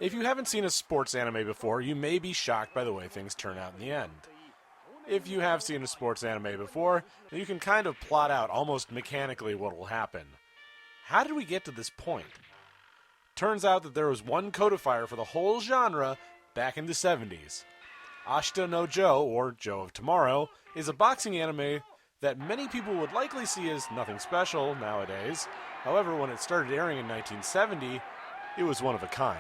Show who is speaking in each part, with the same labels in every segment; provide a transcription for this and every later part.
Speaker 1: If you haven't seen a sports anime before, you may be shocked by the way things turn out in the end. If you have seen a sports anime before, then you can kind of plot out almost mechanically what will happen. How did we get to this point? Turns out that there was one codifier for the whole genre back in the 70s. Ashita no Joe, or Joe of Tomorrow, is a boxing anime that many people would likely see as nothing special nowadays. However, when it started airing in 1970, it was one of a kind.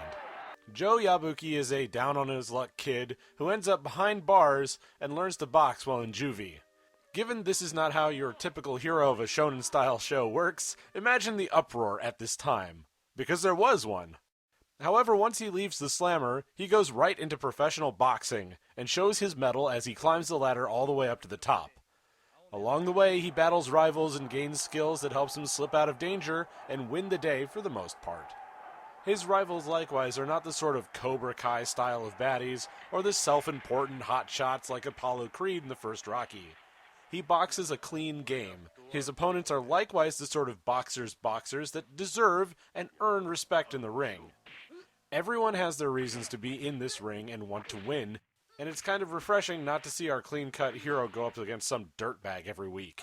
Speaker 1: Joe Yabuki is a down-on-his-luck kid who ends up behind bars and learns to box while in juvie. Given this is not how your typical hero of a shonen-style show works, imagine the uproar at this time. Because there was one. However, once he leaves the slammer, he goes right into professional boxing and shows his mettle as he climbs the ladder all the way up to the top. Along the way, he battles rivals and gains skills that helps him slip out of danger and win the day for the most part. His rivals likewise are not the sort of Cobra Kai style of baddies or the self-important hotshots like Apollo Creed in the first Rocky. He boxes a clean game. His opponents are likewise the sort of boxers that deserve and earn respect in the ring. Everyone has their reasons to be in this ring and want to win, and it's kind of refreshing not to see our clean-cut hero go up against some dirtbag every week.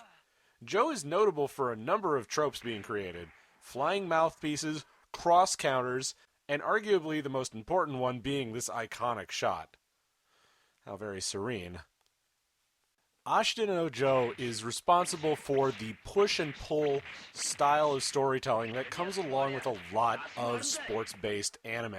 Speaker 1: Joe is notable for a number of tropes being created: flying mouthpieces, cross counters, and arguably the most important one being this iconic shot. How very serene. Ashita no Joe is responsible for the push and pull style of storytelling that comes along with a lot of sports-based anime.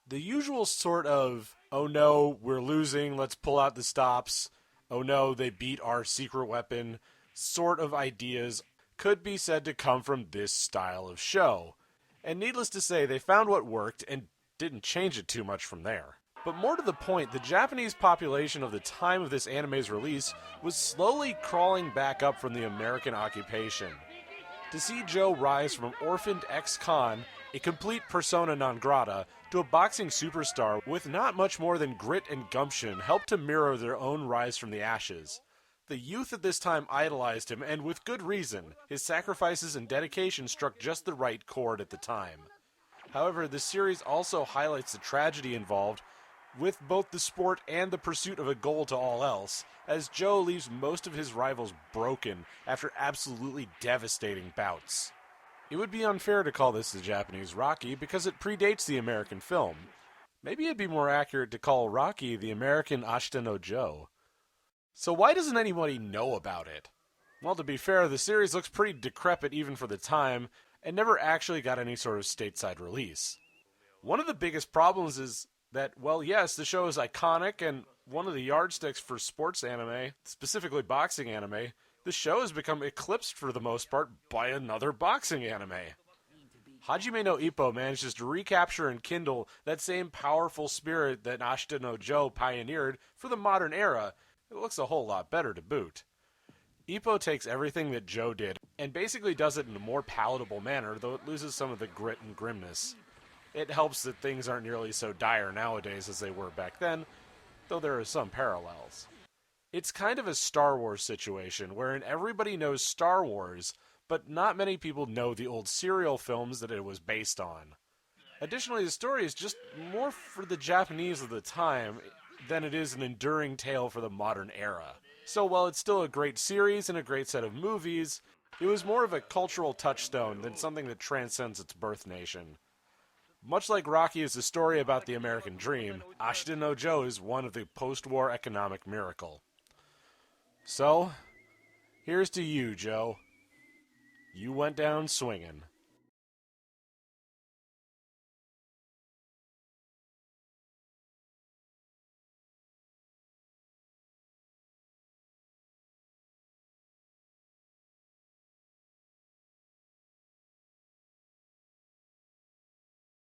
Speaker 1: The usual sort of, oh no, we're losing, let's pull out the stops, oh no, they beat our secret weapon, sort of ideas could be said to come from this style of show. And needless to say, they found what worked and didn't change it too much from there. But more to the point, the Japanese population of the time of this anime's release was slowly crawling back up from the American occupation. To see Joe rise from orphaned ex-con, a complete persona non grata, to a boxing superstar with not much more than grit and gumption helped to mirror their own rise from the ashes. The youth at this time idolized him, and with good reason. His sacrifices and dedication struck just the right chord at the time. However, the series also highlights the tragedy involved with both the sport and the pursuit of a goal to all else, as Joe leaves most of his rivals broken after absolutely devastating bouts. It would be unfair to call this the Japanese Rocky because it predates the American film. Maybe it'd be more accurate to call Rocky the American Ashita no Joe. So why doesn't anybody know about it? Well, to be fair, the series looks pretty decrepit even for the time, and never actually got any sort of stateside release. One of the biggest problems is that, well, yes, the show is iconic, and one of the yardsticks for sports anime, specifically boxing anime, the show has become eclipsed for the most part by another boxing anime. Hajime no Ippo manages to recapture and kindle that same powerful spirit that Ashita no Joe pioneered for the modern era. It looks a whole lot better to boot. Ippo takes everything that Joe did and basically does it in a more palatable manner, though it loses some of the grit and grimness. It helps that things aren't nearly so dire nowadays as they were back then, though there are some parallels. It's kind of a Star Wars situation, wherein everybody knows Star Wars, but not many people know the old serial films that it was based on. Additionally, the story is just more for the Japanese of the time than it is an enduring tale for the modern era. So while it's still a great series and a great set of movies, it was more of a cultural touchstone than something that transcends its birth nation. Much like Rocky is a story about the American dream, Ashita no Joe is one of the post-war economic miracle. So, here's to you, Joe. You went down swinging.